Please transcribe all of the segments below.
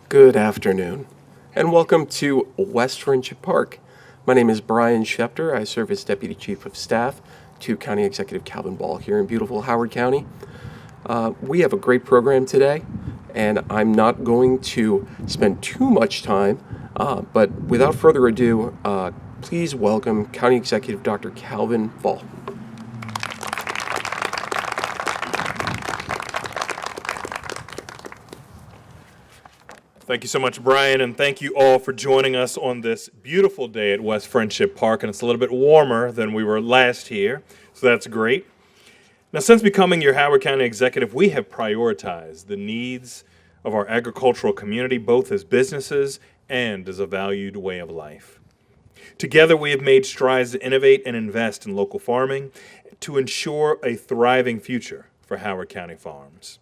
Good afternoon, and welcome to West Friendship Park. My name is Brian Schefter. I serve as Deputy Chief of Staff to County Executive Calvin Ball here in beautiful Howard County. We have a great program today, and I'm not going to spend too much time, but without further ado, please welcome County Executive Dr. Calvin Ball. Thank you so much, Brian, and thank you all for joining us on this beautiful day at West Friendship Park. And it's a little bit warmer than we were last year, so that's great. Now, since becoming your Howard County Executive, we have prioritized the needs of our agricultural community, both as businesses and as a valued way of life. Together, we have made strides to innovate and invest in local farming to ensure a thriving future for Howard County farms.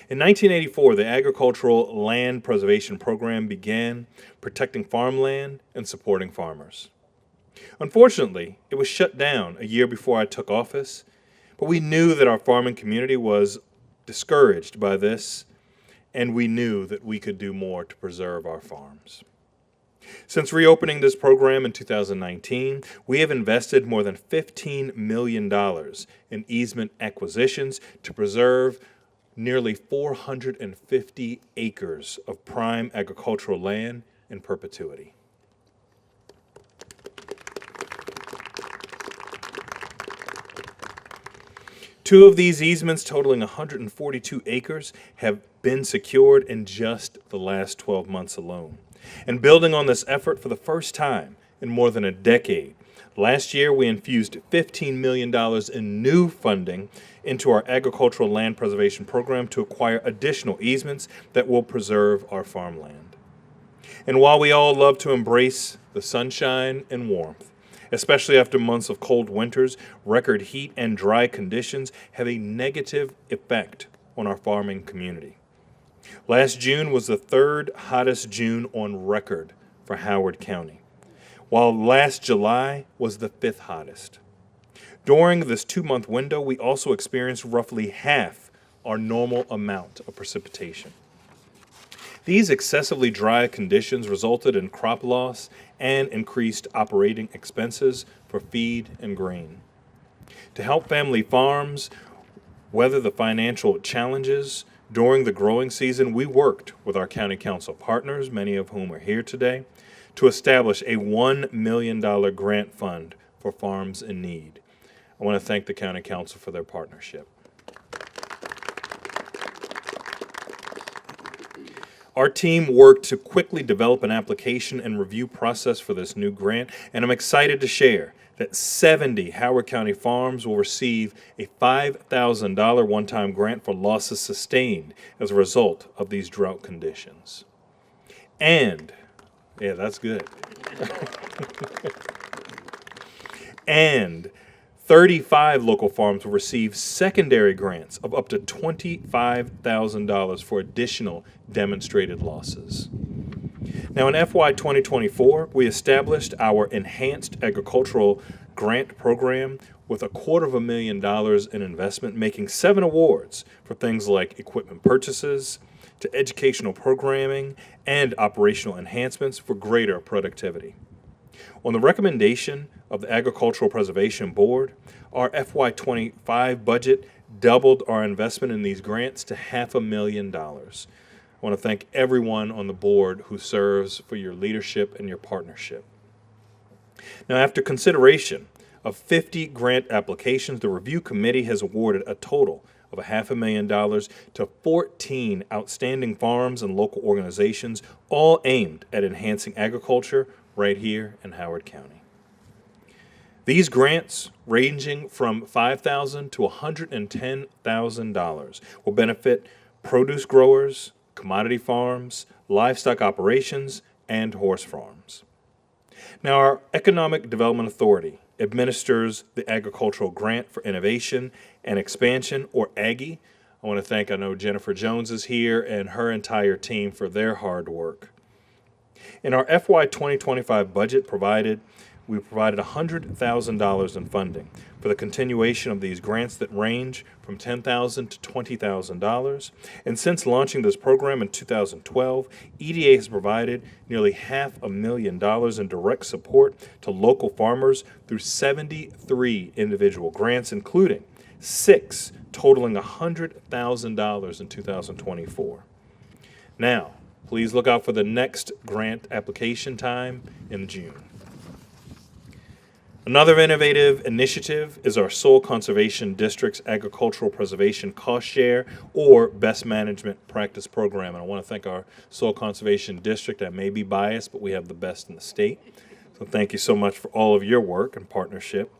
In 1984, the Agricultural Land Preservation Program began protecting farmland and supporting farmers. Unfortunately, it was shut down a year before I took office, but we knew that our farming community was discouraged by this, and we knew that we could do more to preserve our farms. Since reopening this program in 2019, we have invested more than $15 million in easement acquisitions to preserve nearly 450 acres of prime agricultural land in perpetuity. Two of these easements, totaling 142 acres, have been secured in just the last 12 months alone. And building on this effort for the first time in more than a decade, last year we infused $15 million in new funding into our agricultural land preservation program to acquire additional easements that will preserve our farmland. And while we all love to embrace the sunshine and warmth, especially after months of cold winters, record heat and dry conditions have a negative effect on our farming community. Last June was the third hottest June on record for Howard County, while last July was the fifth hottest. During this 2-month window, we also experienced roughly half our normal amount of precipitation. These excessively dry conditions resulted in crop loss and increased operating expenses for feed and grain. To help family farms weather the financial challenges during the growing season, we worked with our county council partners, many of whom are here today, to establish a $1 million grant fund for farms in need. I want to thank the County Council for their partnership. Our team worked to quickly develop an application and review process for this new grant, and I'm excited to share that 70 Howard County farms will receive a $5,000 one-time grant for losses sustained as a result of these drought conditions. And, yeah, that's good. And 35 local farms will receive secondary grants of up to $25,000 for additional demonstrated losses. Now, in FY 2024, we established our Enhanced Agricultural Grant Program with $250,000 in investment, making 7 awards for things like equipment purchases, to educational programming, and operational enhancements for greater productivity. On the recommendation of the Agricultural Preservation Board, our FY 25 budget doubled our investment in these grants to $500,000. I want to thank everyone on the board who serves for your leadership and your partnership. Now, after consideration of 50 grant applications, the review committee has awarded a total of $500,000 to 14 outstanding farms and local organizations, all aimed at enhancing agriculture right here in Howard County. These grants, ranging from $5,000 to $110,000, will benefit produce growers, commodity farms, livestock operations, and horse farms. Now, our Economic Development Authority administers the Agricultural Grant for Innovation and Expansion, or AGGI. I want to thank, I know Jennifer Jones is here, and her entire team for their hard work. In our FY 2025 budget provided we provided $100,000 in funding for the continuation of these grants that range from $10,000 to $20,000. And since launching this program in 2012, EDA has provided nearly $500,000 in direct support to local farmers through 73 individual grants, including 6 totaling $100,000 in 2024. Now, please look out for the next grant application time in June. Another innovative initiative is our Soil Conservation District's Agricultural Preservation Cost Share or Best Management Practice Program. And I want to thank our Soil Conservation District. I may be biased, but we have the best in the state. So thank you so much for all of your work and partnership.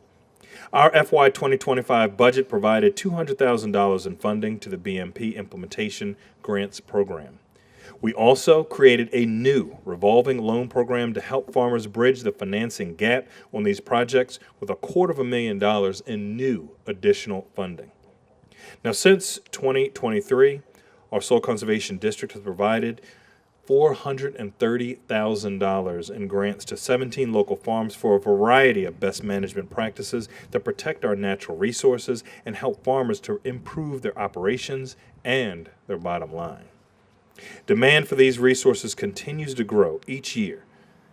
Our FY 2025 budget provided $200,000 in funding to the BMP Implementation Grants Program. We also created a new revolving loan program to help farmers bridge the financing gap on these projects with $250,000 in new additional funding. Now, since 2023, our Soil Conservation District has provided $430,000 in grants to 17 local farms for a variety of best management practices that protect our natural resources and help farmers to improve their operations and their bottom line. Demand for these resources continues to grow each year,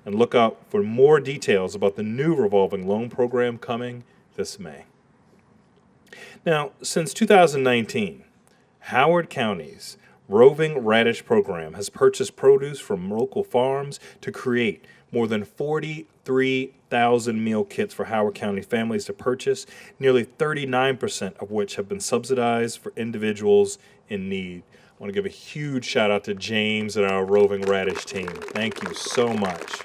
and look out for more details about the new revolving loan program coming this May. Now, since 2019, Howard County's Roving Radish Program has purchased produce from local farms to create more than 43,000 meal kits for Howard County families to purchase, nearly 39% of which have been subsidized for individuals in need. I want to give a huge shout out to James and our Roving Radish team. Thank you so much.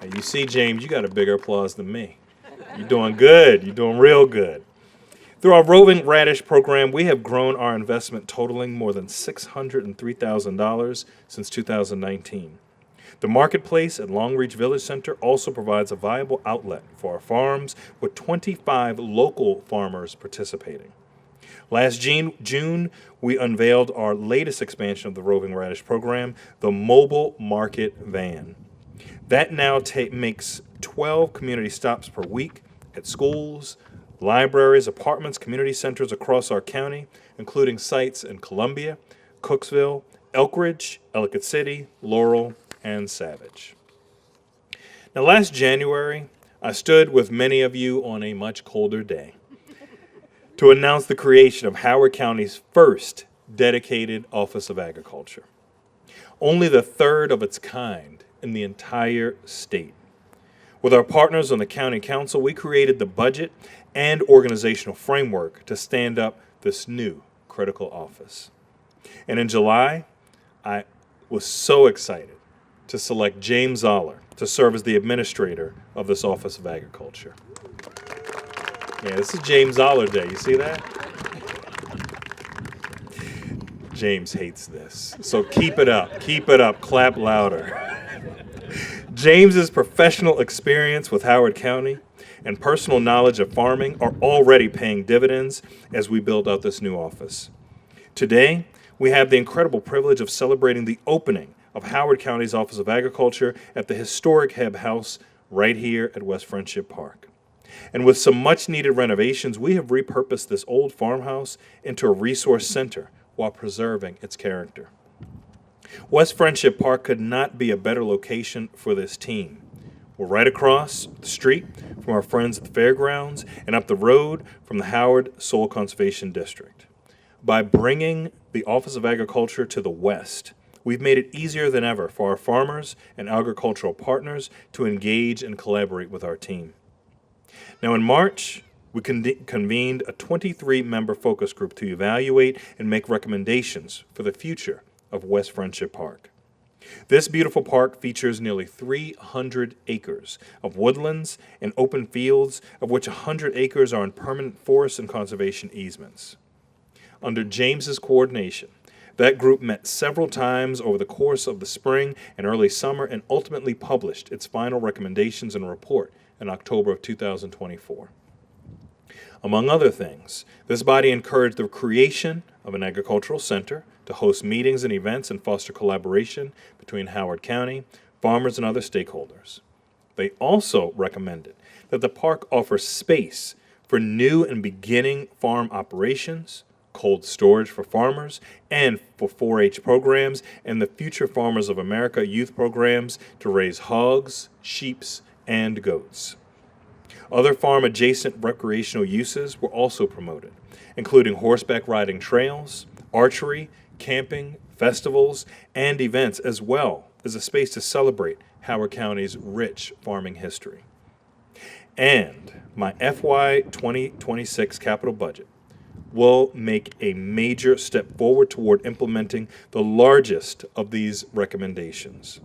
Now, you see, James, you got a bigger applause than me. You're doing good. You're doing real good. Through our Roving Radish program, we have grown our investment totaling more than $603,000 since 2019. The marketplace at Longreach Village Center also provides a viable outlet for our farms, with 25 local farmers participating. Last June, we unveiled our latest expansion of the Roving Radish program, the Mobile Market Van. That now makes 12 community stops per week at schools, libraries, apartments, community centers across our county, including sites in Columbia, Cooksville, Elkridge, Ellicott City, Laurel, and Savage. Now, last January, I stood with many of you on a much colder day to announce the creation of Howard County's first dedicated Office of Agriculture, only the third of its kind in the entire state. With our partners on the County Council, we created the budget and organizational framework to stand up this new critical office. And in July, I was so excited to select James Zoller to serve as the administrator of this Office of Agriculture. Yeah, this is James Zoller Day. You see that? James hates this. So keep it up. Keep it up. Clap louder. James's professional experience with Howard County and personal knowledge of farming are already paying dividends as we build out this new office. Today, we have the incredible privilege of celebrating the opening of Howard County's Office of Agriculture at the historic Hebb House right here at West Friendship Park. And with some much-needed renovations, we have repurposed this old farmhouse into a resource center while preserving its character. West Friendship Park could not be a better location for this team. We're right across the street from our friends at the fairgrounds and up the road from the Howard Soil Conservation District. By bringing the Office of Agriculture to the west, we've made it easier than ever for our farmers and agricultural partners to engage and collaborate with our team. Now, in March, we convened a 23-member focus group to evaluate and make recommendations for the future of West Friendship Park. This beautiful park features nearly 300 acres of woodlands and open fields, of which 100 acres are in permanent forest and conservation easements. Under James's coordination, that group met several times over the course of the spring and early summer and ultimately published its final recommendations and report in October of 2024. Among other things, this body encouraged the creation of an agricultural center to host meetings and events and foster collaboration between Howard County, farmers, and other stakeholders. They also recommended that the park offer space for new and beginning farm operations, cold storage for farmers, and for 4-H programs and the Future Farmers of America youth programs to raise hogs, sheep, and goats. Other farm-adjacent recreational uses were also promoted, including horseback riding trails, archery, camping, festivals, and events, as well as a space to celebrate Howard County's rich farming history. And my FY 2026 capital budget will make a major step forward toward implementing the largest of these recommendations.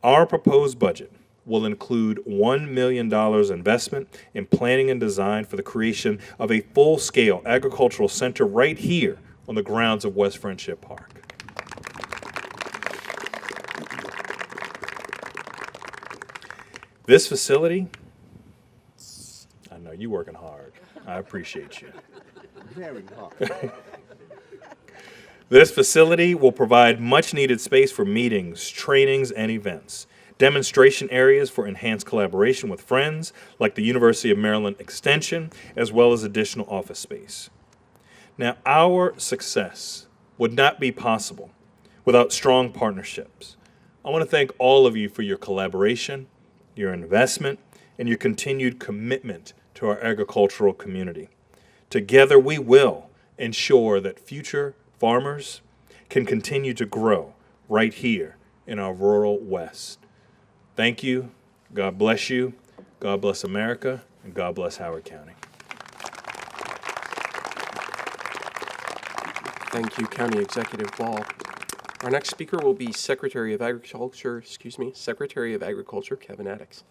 Our proposed budget will include $1 million investment in planning and design for the creation of a full-scale agricultural center right here on the grounds of West Friendship Park. This facility, I know you're working hard. I appreciate you. Very hard. This facility will provide much-needed space for meetings, trainings, and events, demonstration areas for enhanced collaboration with friends like the University of Maryland Extension, as well as additional office space. Now, our success would not be possible without strong partnerships. I want to thank all of you for your collaboration, your investment, and your continued commitment to our agricultural community. Together, we will ensure that future farmers can continue to grow right here in our rural West. Thank you. God bless you. God bless America. And God bless Howard County. Thank you, County Executive Ball. Our next speaker will be Secretary of Agriculture, Kevin Addix.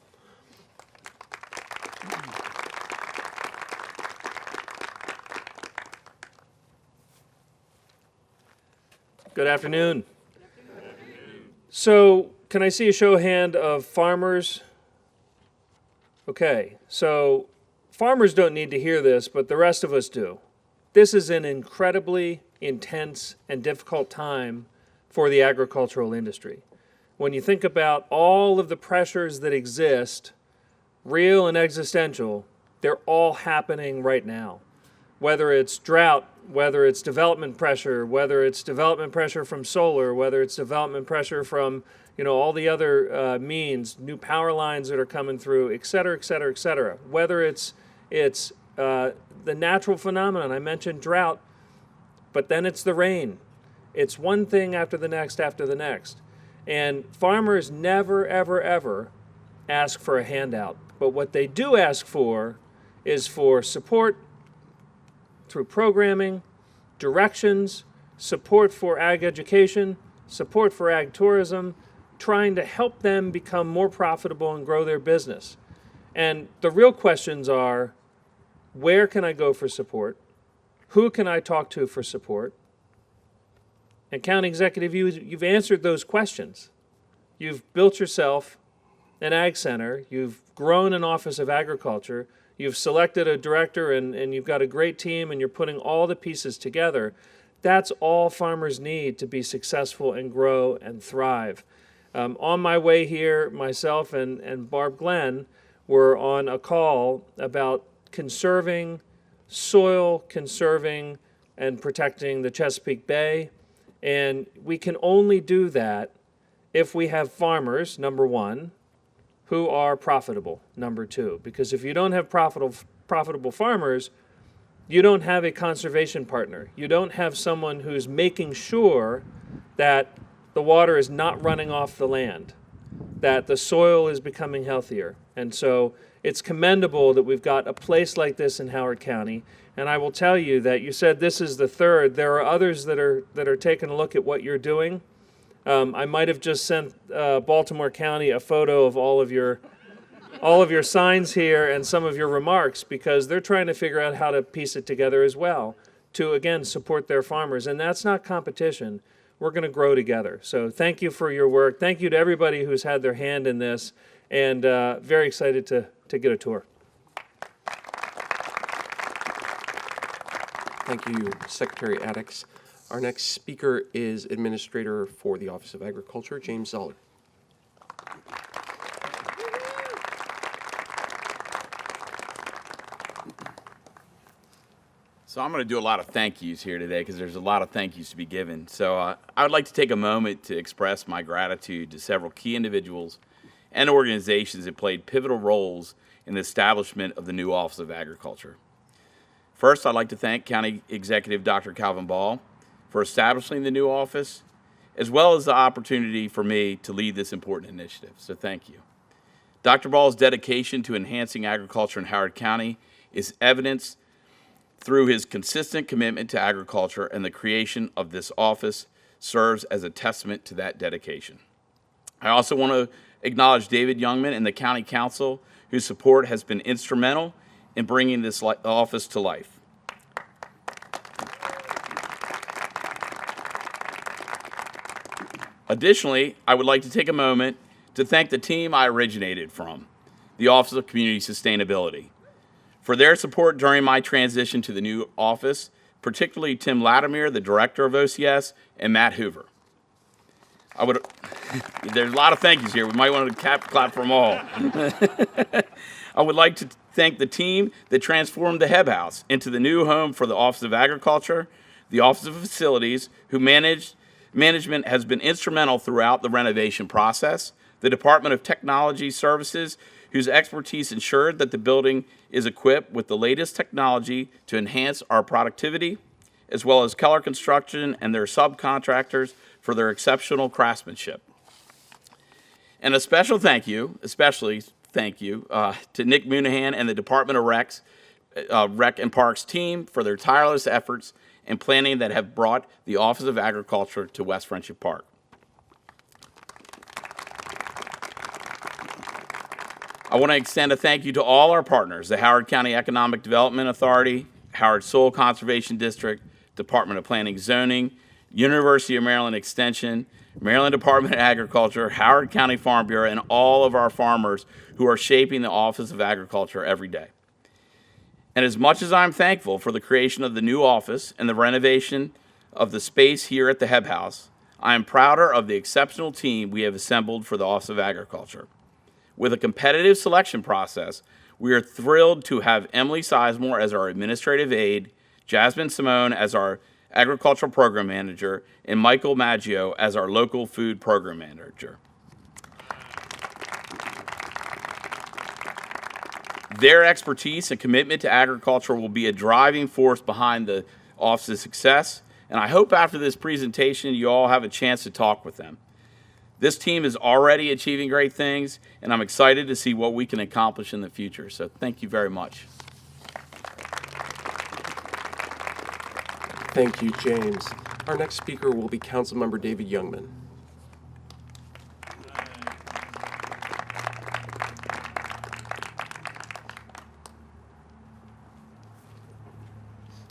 Good afternoon. So, can I see a show of hand of farmers? Okay, so farmers don't need to hear this, but the rest of us do. This is an incredibly intense and difficult time for the agricultural industry. When you think about all of the pressures that exist, real and existential, they're all happening right now. Whether it's drought, whether it's development pressure, whether it's development pressure from solar, whether it's development pressure from all the other means, new power lines that are coming through, et cetera, et cetera, et cetera. Whether it's the natural phenomenon, I mentioned drought, but then it's the rain. It's one thing after the next after the next. And farmers never, ever, ever ask for a handout. But what they do ask for is for support through programming, directions, support for ag education, support for ag tourism, trying to help them become more profitable and grow their business. And the real questions are, where can I go for support? Who can I talk to for support? And County Executive, you've answered those questions. You've built yourself an ag center. You've grown an Office of Agriculture. You've selected a director, and you've got a great team, and you're putting all the pieces together. That's all farmers need to be successful and grow and thrive. On my way here, myself and Barb Glenn were on a call about conserving soil, conserving and protecting the Chesapeake Bay. And we can only do that if we have farmers, number one, who are profitable, number two. Because if you don't have profitable farmers, you don't have a conservation partner. You don't have someone who's making sure that the water is not running off the land, that the soil is becoming healthier. And so it's commendable that we've got a place like this in Howard County. And I will tell you that you said this is the third. There are others that are taking a look at what you're doing. I might have just sent Baltimore County a photo of all of your signs here and some of your remarks, because they're trying to figure out how to piece it together as well to, again, support their farmers. And that's not competition. We're going to grow together. So thank you for your work. Thank you to everybody who's had their hand in this, and very excited to get a tour. Thank you, Secretary Addix. Our next speaker is Administrator for the Office of Agriculture, James Zoller. So I'm going to do a lot of thank yous here today because there's a lot of thank yous to be given. So I would like to take a moment to express my gratitude to several key individuals and organizations that played pivotal roles in the establishment of the new Office of Agriculture. First, I'd like to thank County Executive Dr. Calvin Ball for establishing the new office, as well as the opportunity for me to lead this important initiative. So thank you. Dr. Ball's dedication to enhancing agriculture in Howard County is evidenced through his consistent commitment to agriculture, and the creation of this office serves as a testament to that dedication. I also want to acknowledge David Youngman and the County Council, whose support has been instrumental in bringing this office to life. Additionally, I would like to take a moment to thank the team I originated from, the Office of Community Sustainability, for their support during my transition to the new office, particularly Tim Latimer, the director of OCS, and Matt Hoover. There's a lot of thank yous here. We might want to clap for them all. I would like to thank the team that transformed the Hebb House into the new home for the Office of Agriculture, the Office of Facilities, who management has been instrumental throughout the renovation process, the Department of Technology Services, whose expertise ensured that the building is equipped with the latest technology to enhance our productivity, as well as Keller Construction and their subcontractors for their exceptional craftsmanship. And a special thank you, especially thank you, to Nick Munihan and the Department of Rec and Parks team for their tireless efforts and planning that have brought the Office of Agriculture to West Friendship Park. I want to extend a thank you to all our partners, the Howard County Economic Development Authority, Howard Soil Conservation District, Department of Planning Zoning, University of Maryland Extension, Maryland Department of Agriculture, Howard County Farm Bureau, and all of our farmers who are shaping the Office of Agriculture every day. And as much as I'm thankful for the creation of the new office and the renovation of the space here at the Hebb House, I am prouder of the exceptional team we have assembled for the Office of Agriculture. With a competitive selection process, we are thrilled to have Emily Sizemore as our administrative aide, Jasmine Simone as our agricultural program manager, and Michael Maggio as our local food program manager. Their expertise and commitment to agriculture will be a driving force behind the office's success, and I hope after this presentation you all have a chance to talk with them. This team is already achieving great things, and I'm excited to see what we can accomplish in the future. So thank you very much. Thank you, James. Our next speaker will be Councilmember David Youngman.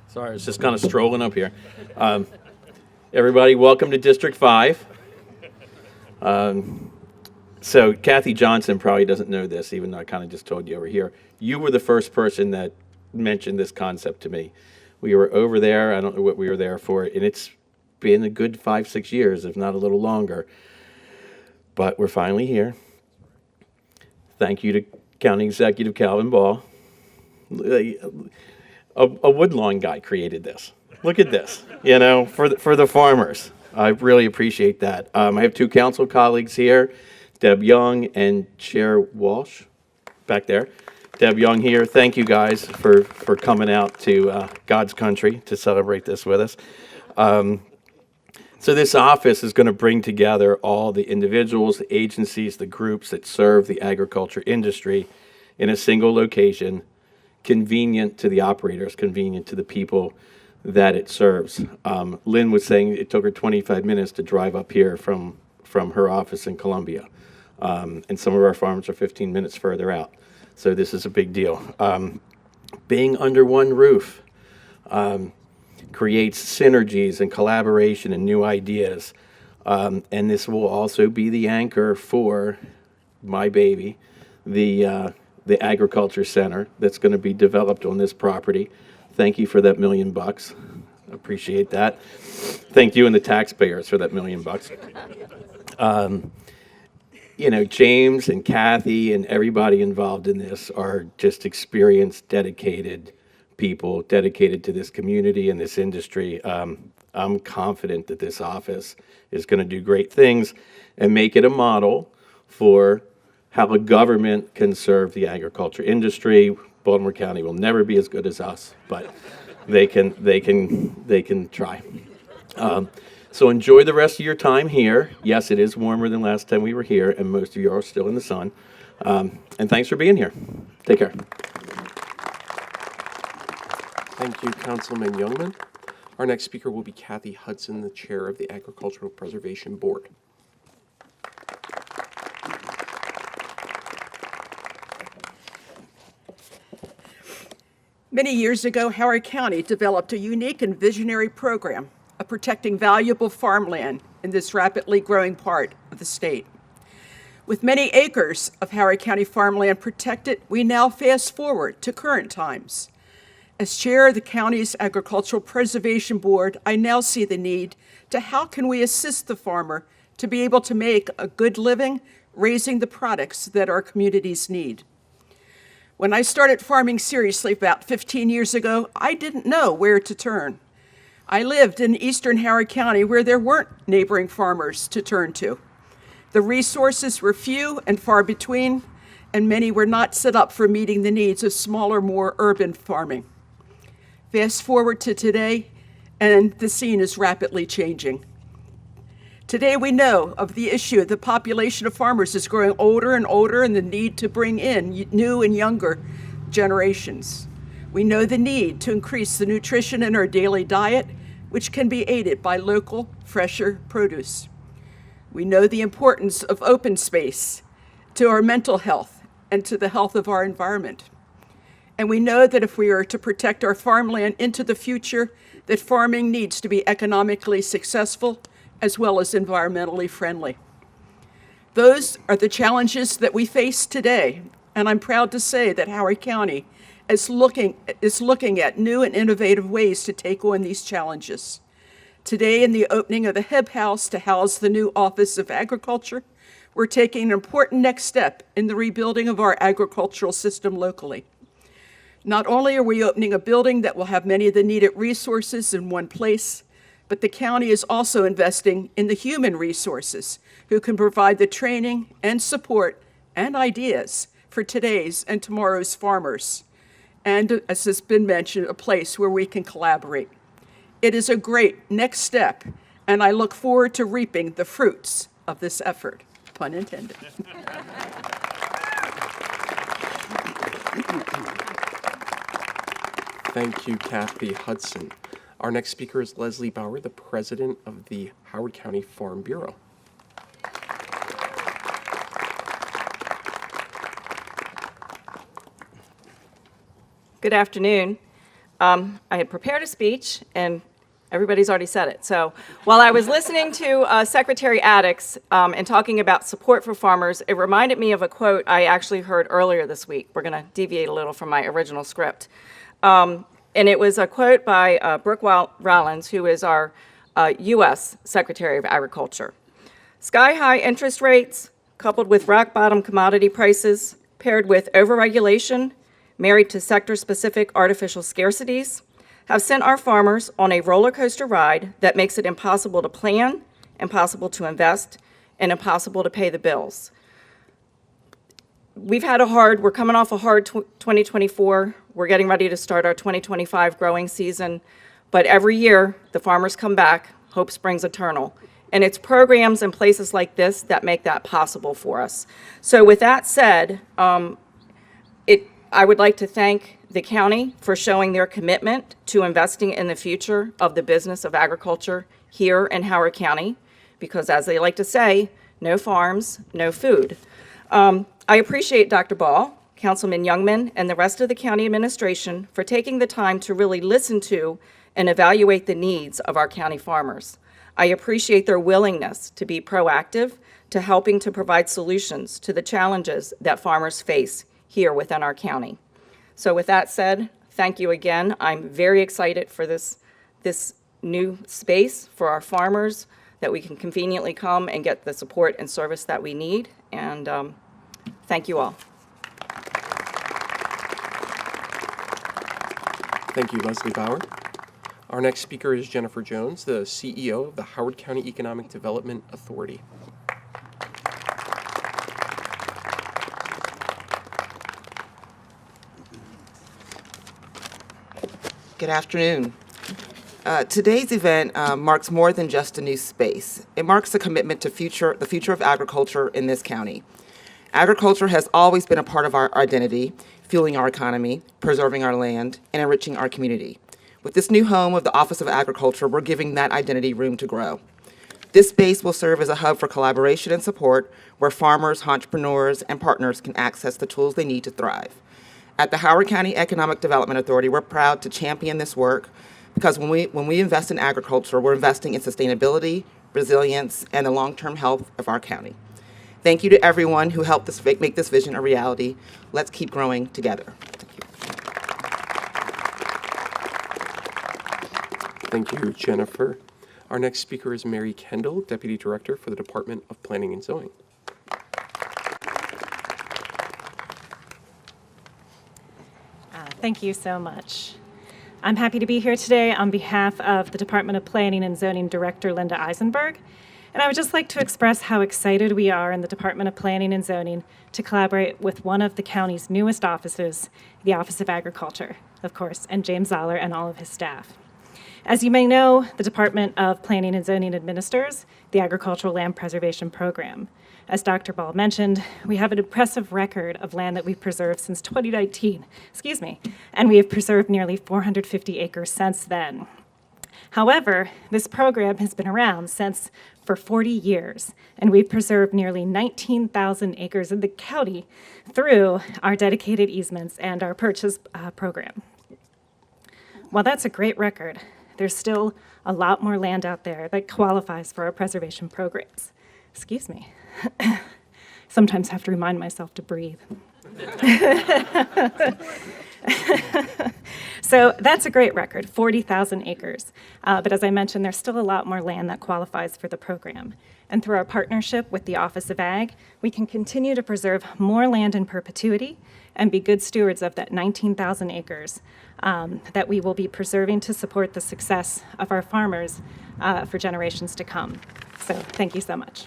Sorry, I was just kind of strolling up here. Everybody, welcome to District 5. So Kathy Johnson probably doesn't know this, even though I kind of just told you over here. You were the first person that mentioned this concept to me. We were over there, I don't know what we were there for, and it's been a good 5-6 years, if not a little longer. But we're finally here. Thank you to County Executive Calvin Ball. A Woodlawn guy created this. Look at this, you know, for the farmers. I really appreciate that. I have two council colleagues here, Deb Young and Chair Walsh, back there. Deb Young here. Thank you guys for coming out to God's country to celebrate this with us. So this office is going to bring together all the individuals, the agencies, the groups that serve the agriculture industry in a single location, convenient to the operators, convenient to the people that it serves. Lynn was saying it took her 25 minutes to drive up here from her office in Columbia. And some of our farms are 15 minutes further out. So this is a big deal. Being under one roof creates synergies and collaboration and new ideas. And this will also be the anchor for my baby, the agriculture center that's going to be developed on this property. Thank you for that $1 million. Appreciate that. Thank you and the taxpayers for that $1 million. You know, James and Kathy and everybody involved in this are just experienced, dedicated people dedicated to this community and this industry. I'm confident that this office is going to do great things and make it a model for how a government can serve the agriculture industry. Baltimore County will never be as good as us, but they can try. So enjoy the rest of your time here. Yes, it is warmer than last time we were here, and most of you are still in the sun. And thanks for being here. Take care. Thank you, Councilman Youngman. Our next speaker will be Kathy Hudson, the chair of the Agricultural Preservation Board. Many years ago, Howard County developed a unique and visionary program of protecting valuable farmland in this rapidly growing part of the state. With many acres of Howard County farmland protected, we now fast forward to current times. As chair of the county's Agricultural Preservation Board, I now see the need to how can we assist the farmer to be able to make a good living, raising the products that our communities need. When I started farming seriously about 15 years ago, I didn't know where to turn. I lived in eastern Howard County where there weren't neighboring farmers to turn to. The resources were few and far between, and many were not set up for meeting the needs of smaller, more urban farming. Fast forward to today, and the scene is rapidly changing. Today we know of the issue. The population of farmers is growing older and older, and the need to bring in new and younger generations. We know the need to increase the nutrition in our daily diet, which can be aided by local, fresher produce. We know the importance of open space to our mental health and to the health of our environment. And we know that if we are to protect our farmland into the future, that farming needs to be economically successful as well as environmentally friendly. Those are the challenges that we face today, and I'm proud to say that Howard County is looking at new and innovative ways to take on these challenges. Today, in the opening of the Hebb House to house the new Office of Agriculture, we're taking an important next step in the rebuilding of our agricultural system locally. Not only are we opening a building that will have many of the needed resources in one place, but the county is also investing in the human resources who can provide the training and support and ideas for today's and tomorrow's farmers. And as has been mentioned, a place where we can collaborate. It is a great next step, and I look forward to reaping the fruits of this effort, pun intended. Thank you, Kathy Hudson. Our next speaker is Leslie Bauer, the president of the Howard County Farm Bureau. Good afternoon. I had prepared a speech, and everybody's already said it. So while I was listening to Secretary Addix and talking about support for farmers, it reminded me of a quote I actually heard earlier this week. We're going to deviate a little from my original script. And it was a quote by Brooke Rollins, who is our U.S. Secretary of Agriculture. Sky-high interest rates, coupled with rock-bottom commodity prices, paired with overregulation, married to sector-specific artificial scarcities, have sent our farmers on a roller coaster ride that makes it impossible to plan, impossible to invest, and impossible to pay the bills. We're coming off a hard 2024. We're getting ready to start our 2025 growing season. But every year, the farmers come back, hope springs eternal. And it's programs and places like this that make that possible for us. So with that said, I would like to thank the county for showing their commitment to investing in the future of the business of agriculture here in Howard County, because as they like to say, no farms, no food. I appreciate Dr. Ball, Councilman Youngman, and the rest of the county administration for taking the time to really listen to and evaluate the needs of our county farmers. I appreciate their willingness to be proactive to helping to provide solutions to the challenges that farmers face here within our county. So with that said, thank you again. I'm very excited for this new space for our farmers, that we can conveniently come and get the support and service that we need. And thank you all. Thank you, Leslie Bauer. Our next speaker is Jennifer Jones, the CEO of the Howard County Economic Development Authority. Good afternoon. Today's event marks more than just a new space. It marks a commitment to the future of agriculture in this county. Agriculture has always been a part of our identity, fueling our economy, preserving our land, and enriching our community. With this new home of the Office of Agriculture, we're giving that identity room to grow. This space will serve as a hub for collaboration and support where farmers, entrepreneurs, and partners can access the tools they need to thrive. At the Howard County Economic Development Authority, we're proud to champion this work because when we invest in agriculture, we're investing in sustainability, resilience, and the long-term health of our county. Thank you to everyone who helped us make this vision a reality. Let's keep growing together. Thank you, Jennifer. Our next speaker is Mary Kendall, Deputy Director for the Department of Planning and Zoning. Thank you so much. I'm happy to be here today on behalf of the Department of Planning and Zoning Director, Linda Eisenberg. And I would just like to express how excited we are in the Department of Planning and Zoning to collaborate with one of the county's newest offices, the Office of Agriculture, of course, and James Zoller and all of his staff. As you may know, the Department of Planning and Zoning administers the Agricultural Land Preservation Program. As Dr. Ball mentioned, we have an impressive record of land that we've preserved since 2019, and we have preserved nearly 450 acres since then. However, this program has been around for 40 years, and we've preserved nearly 19,000 acres in the county through our dedicated easements and our purchase program. While that's a great record, there's still a lot more land out there that qualifies for our preservation programs. Sometimes have to remind myself to breathe. So that's a great record, 40,000 acres. But as I mentioned, there's still a lot more land that qualifies for the program. And through our partnership with the Office of Ag, we can continue to preserve more land in perpetuity and be good stewards of that 19,000 acres that we will be preserving to support the success of our farmers for generations to come. So thank you so much.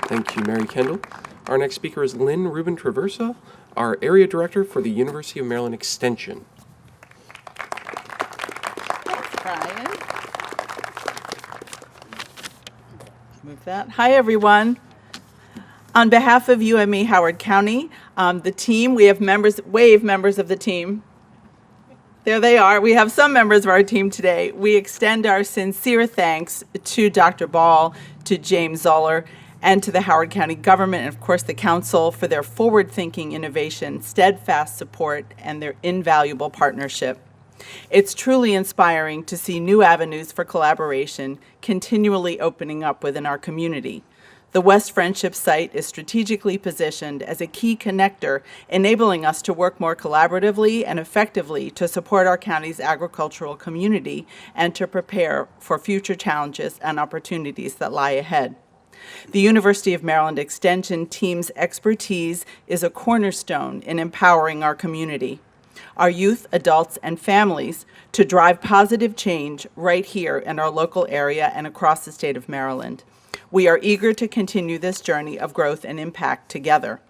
Thank you, Mary Kendall. Our next speaker is Lynn Rubin Traversa, our Area Director for the University of Maryland Extension. Thanks, Brian. Move that. Hi, everyone. On behalf of UME Howard County, the team, we have members of the team. There they are. We have some members of our team today. We extend our sincere thanks to Dr. Ball, to James Zoller, and to the Howard County government, and of course the council, for their forward-thinking innovation, steadfast support, and their invaluable partnership. It's truly inspiring to see new avenues for collaboration continually opening up within our community. The West Friendship site is strategically positioned as a key connector, enabling us to work more collaboratively and effectively to support our county's agricultural community and to prepare for future challenges and opportunities that lie ahead. The University of Maryland Extension team's expertise is a cornerstone in empowering our community, our youth, adults, and families to drive positive change right here in our local area and across the state of Maryland. We are eager to continue this journey of growth and impact together.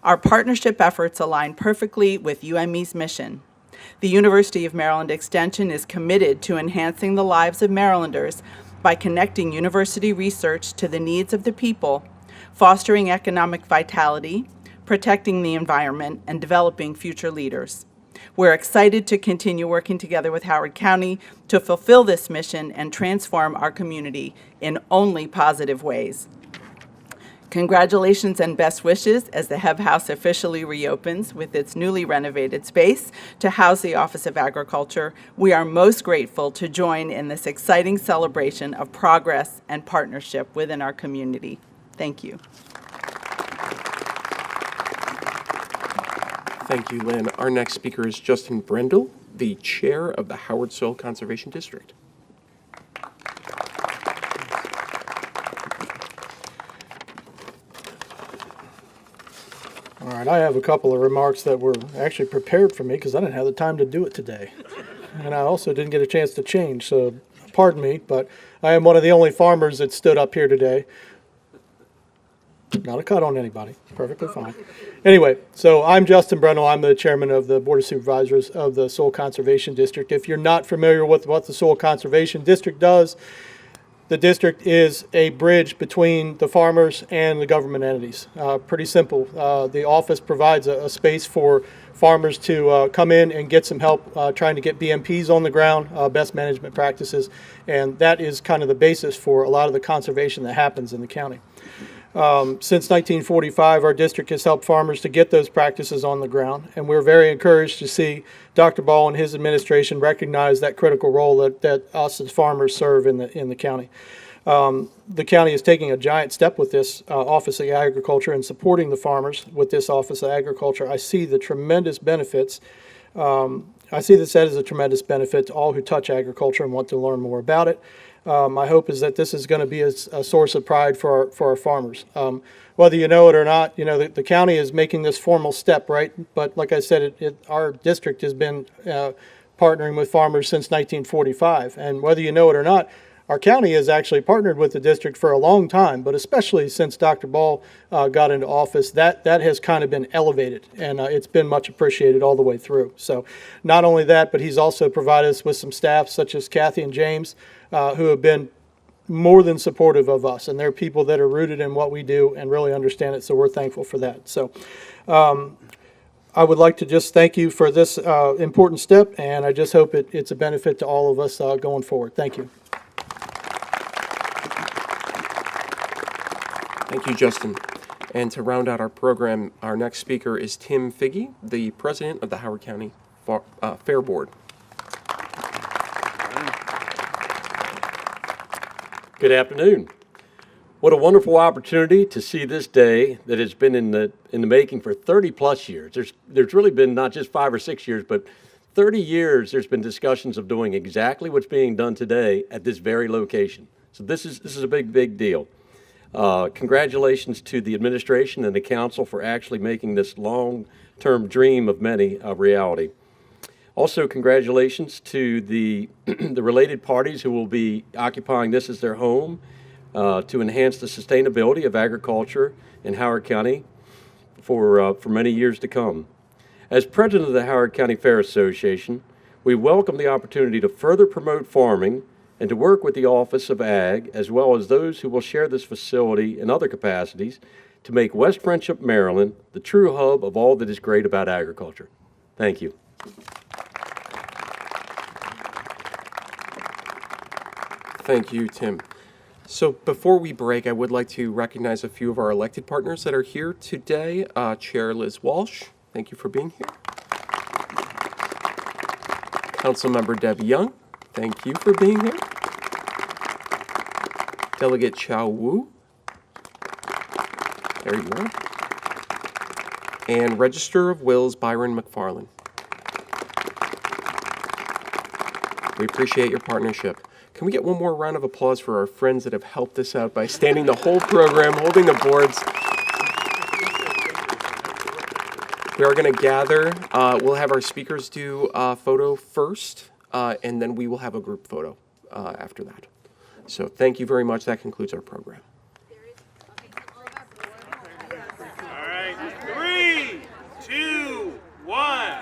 Our partnership efforts align perfectly with UME's mission. The University of Maryland Extension is committed to enhancing the lives of Marylanders by connecting university research to the needs of the people, fostering economic vitality, protecting the environment, and developing future leaders. We're excited to continue working together with Howard County to fulfill this mission and transform our community in only positive ways. Congratulations and best wishes as the Hebb House officially reopens with its newly renovated space to house the Office of Agriculture. We are most grateful to join in this exciting celebration of progress and partnership within our community. Thank you. Thank you, Lynn. Our next speaker is Justin Brendel, the Chair of the Howard Soil Conservation District. All right, I have a couple of remarks that were actually prepared for me because I didn't have the time to do it today. And I also didn't get a chance to change, so pardon me, but I am one of the only farmers that stood up here today. Not a cut on anybody, perfectly fine. Anyway, so I'm Justin Brennell. I'm the chairman of the Board of Supervisors of the Soil Conservation District. If you're not familiar with what the Soil Conservation District does, the district is a bridge between the farmers and the government entities. Pretty simple. The office provides a space for farmers to come in and get some help trying to get BMPs on the ground, best management practices, and that is kind of the basis for a lot of the conservation that happens in the county. Since 1945, our district has helped farmers to get those practices on the ground, and we're very encouraged to see Dr. Ball and his administration recognize that critical role that us as farmers serve in the county. The county is taking a giant step with this Office of Agriculture and supporting the farmers with this Office of Agriculture. I see the tremendous benefits. I see this as a tremendous benefit to all who touch agriculture and want to learn more about it. My hope is that this is going to be a source of pride for our farmers. Whether you know it or not, you know, the county is making this formal step, right? But like I said, our district has been partnering with farmers since 1945. And whether you know it or not, our county has actually partnered with the district for a long time, but especially since Dr. Ball got into office, that has kind of been elevated, and it's been much appreciated all the way through. So not only that, but he's also provided us with some staff such as Kathy and James, who have been more than supportive of us, and they're people that are rooted in what we do and really understand it, so we're thankful for that. So I would like to just thank you for this important step, and I just hope it's a benefit to all of us going forward. Thank you. Thank you, Justin. And to round out our program, our next speaker is Tim Figge, the president of the Howard County Fair Board. Good afternoon. What a wonderful opportunity to see this day that has been in the making for 30 plus years. There's really been not just 5 or 6 years, but 30 years there's been discussions of doing exactly what's being done today at this very location. So this is a big deal. Congratulations to the administration and the council for actually making this long-term dream of many a reality. Also, congratulations to the related parties who will be occupying this as their home to enhance the sustainability of agriculture in Howard County for many years to come. As president of the Howard County Fair Association, we welcome the opportunity to further promote farming and to work with the Office of Ag, as well as those who will share this facility in other capacities, to make West Friendship, Maryland, the true hub of all that is great about agriculture. Thank you. Thank you, Tim. So before we break, I would like to recognize a few of our elected partners that are here today. Chair Liz Walsh, thank you for being here. Councilmember Deb Young, thank you for being here. Delegate Chow Wu, there you are. And Register of Wills Byron McFarland. We appreciate your partnership. Can we get one more round of applause for our friends that have helped us out by standing the whole program, holding the boards? We are going to gather. We'll have our speakers do a photo first, and then we will have a group photo after that. So thank you very much. That concludes our program. All right, 3, 2, 1.